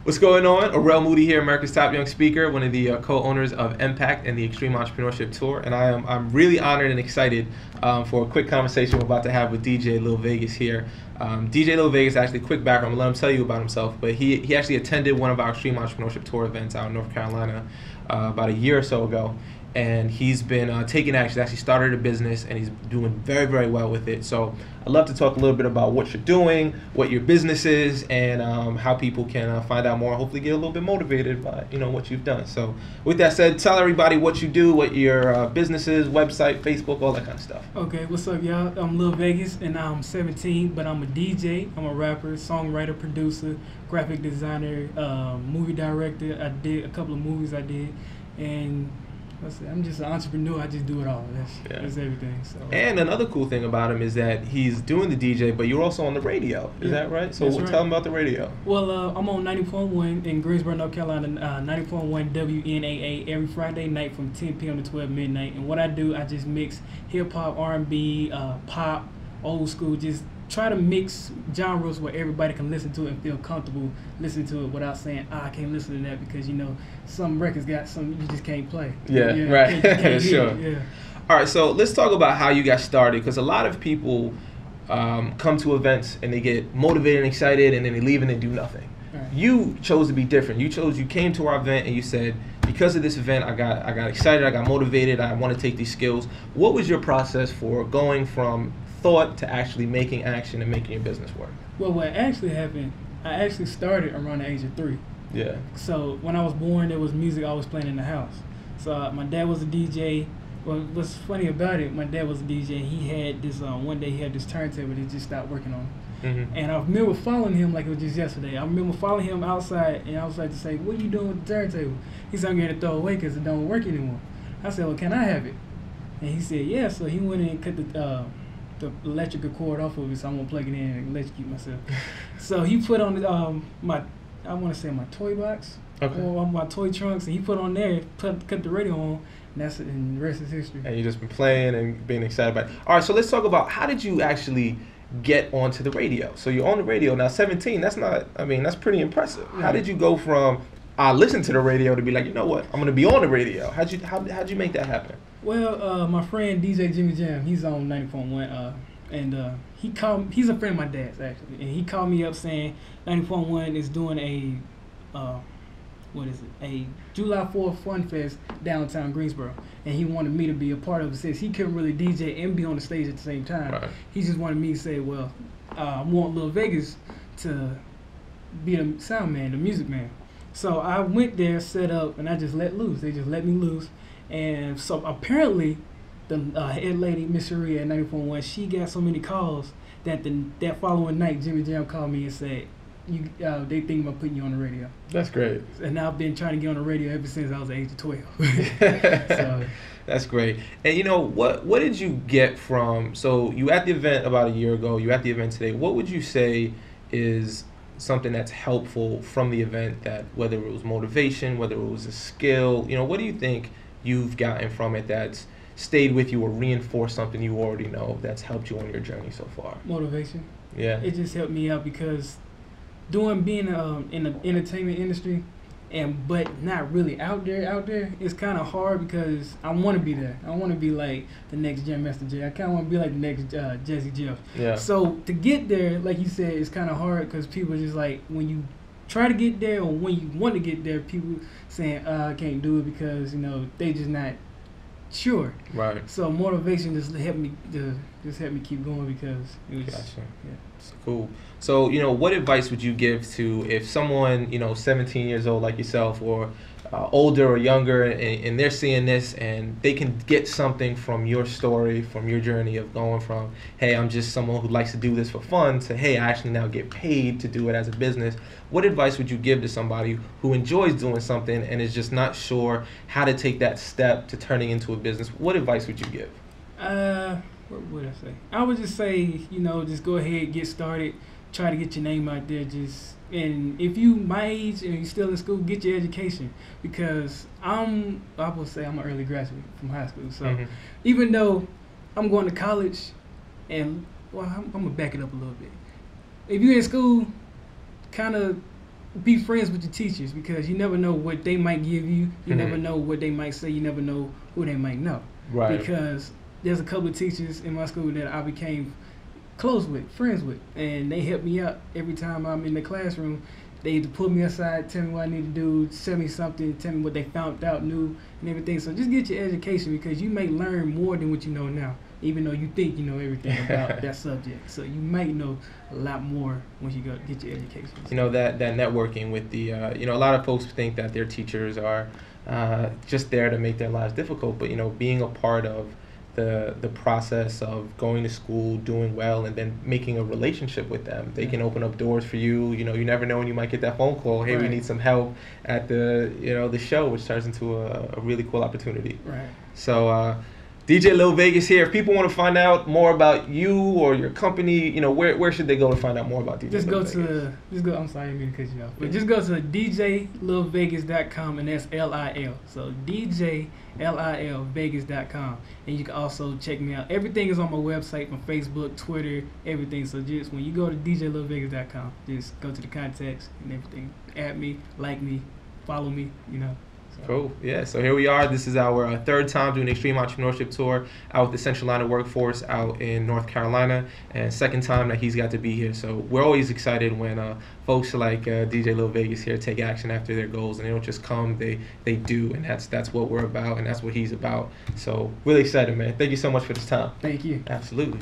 What's going on? Arel Moodie here, America's top young speaker, one of the co-owners of Impact and the Extreme Entrepreneurship Tour, and I'm really honored and excited for a quick conversation we're about to have with DJ Lil Vegas here. DJ Lil Vegas, actually, quick background, I'm gonna let him tell you about himself, but he actually attended one of our Extreme Entrepreneurship Tour events out in North Carolina about a year or so ago. And he's been taking action. Actually started a business, and he's doing very, very well with it. So I'd love to talk a little bit about what you're doing, what your business is, and how people can find out more. Hopefully, get a little bit motivated by what you've done. So with that said, tell everybody what you do, what your business is, website, Facebook, all that kind of stuff. Okay, what's up, y'all? I'm Lil Vegas, and I'm 17, but I'm a DJ. I'm a rapper, songwriter, producer, graphic designer, movie director. I did a couple of movies I did, and I'm just an entrepreneur. I just do it all. That's everything. So. And another cool thing about him is that he's doing the DJ, but you're also on the radio. Is that right? So tell him about the radio. Well, I'm on 90.1 in Greensboro, North Carolina, 90.1 WNAA every Friday night from 10 p.m. to 12 midnight. And what I do, I just mix hip-hop, R&B, pop, old school, just try to mix genres where everybody can listen to it and feel comfortable listening to it without saying, I can't listen to that because, some records got some you just can't play. Yeah, right. Can't sure. Yeah. All right, so let's talk about how you got started, because a lot of people come to events and they get motivated and excited, and then they leave and they do nothing. Right. You chose to be different. You came to our event and you said, because of this event, I got excited, I got motivated, I want to take these skills. What was your process for going from thought to actually making action and making your business work? Well, what actually happened, I actually started around the age of 3. Yeah. So when I was born, there was music always playing in the house. So my dad was a DJ. Well, what's funny about it, my dad was a DJ. He had this, one day he had this turntable that just stopped working on. Mm-hmm. And I remember following him like it was just yesterday. I remember following him outside, and I was like to say, what are you doing with the turntable? He said, I'm going to throw it away because it don't work anymore. I said, well, can I have it? And he said, yeah. So he went in and cut the electrical cord off of it, so I'm going to plug it in and electrocute myself. So he put on my toy box, or my toy trunks, and he put on there, cut the radio on, and that's it, and the rest is history. And you just been playing and being excited about it. All right, so let's talk about how did you actually get onto the radio? So you're on the radio now, 17. That's pretty impressive. Right. How did you go from I listen to the radio to be like, you know what, I'm gonna be on the radio? How'd you make that happen? Well, my friend DJ Jimmy Jam, he's on 90.1, and he's a friend of my dad's actually, and he called me up saying 90.1 is doing a July 4th Fun Fest downtown Greensboro, and he wanted me to be a part of it since he couldn't really DJ and be on the stage at the same time. Right. He just wanted me to say, well, I want Lil Vegas to be the sound man, the music man. So I went there, set up, and I just let loose. They just let me loose. And so apparently, the head lady, Miss Sharia at 90.1, she got so many calls that that following night, Jimmy Jam called me and said, they think about putting you on the radio. That's great. And I've been trying to get on the radio ever since I was the age of 12. So. That's great. And what did you get from, so you at the event about a year ago, you at the event today, what would you say is something that's helpful from the event, that whether it was motivation, whether it was a skill, what do you think you've gotten from it that's stayed with you or reinforced something you already know that's helped you on your journey so far? Motivation. Yeah. It just helped me out because being in the entertainment industry, but not really out there, it's kind of hard because I want to be there. I want to be like the next Jam Master Jay. I kind of want to be like the next Jazzy Jeff. Yeah. So to get there, like you said, it's kind of hard because people are just like, when you try to get there or when you want to get there, people saying, I can't do it because, they just not sure. Right. So motivation just helped me keep going because it was. Gotcha. Yeah. That's cool. So what advice would you give to if someone 17 years old like yourself, or older or younger, and they're seeing this and they can get something from your story, from your journey of going from, hey, I'm just someone who likes to do this for fun, to, hey, I actually now get paid to do it as a business. What advice would you give to somebody who enjoys doing something and is just not sure how to take that step to turning into a business? What advice would you give? What would I say? I would just say, just go ahead, get started, try to get your name out there, and if you my age and you're still in school, get your education, because I would say I'm an early graduate from high school. So even though I'm going to college, and I'm gonna back it up a little bit. If you're in school, kind of be friends with your teachers, because you never know what they might give you. You never know what they might say. You never know who they might know. Right. Because there's a couple of teachers in my school that I became close with, friends with, and they help me out every time I'm in the classroom. They either pull me aside, tell me what I need to do, tell me something, tell me what they found out new and everything. So just get your education, because you may learn more than what you know now, even though you think you know everything about that subject. So you might know a lot more once you go get your education. You know, that networking with the, you know, a lot of folks think that their teachers are just there to make their lives difficult, but, you know, being a part of the process of going to school, doing well, and then making a relationship with them. They can open up doors for you. You know, you never know when you might get that phone call. Hey, we need some help at the, you know, the show, which turns into a really cool opportunity. Right. So, DJ Lil Vegas here. If people want to find out more about you or your company, you know, where should they go to find out more about DJ Lil Vegas? I'm sorry, I didn't mean to cut you off. But just go to djlilvegas.com, and that's LIL. So djlilvegas.com, and you can also check me out. Everything is on my website, from Facebook, Twitter, everything. So just when you go to djlilvegas.com, just go to the contacts and everything. Add me, like me, follow me, you know. Cool. Yeah. So here we are. This is our third time doing the Extreme Entrepreneurship Tour out with the Central Line of Workforce out in North Carolina, and second time that he's got to be here. So we're always excited when folks like DJ Lil Vegas here take action after their goals, and they don't just come, they do, and that's what we're about, and that's what he's about. So really excited, man. Thank you so much for this time. Thank you. Absolutely.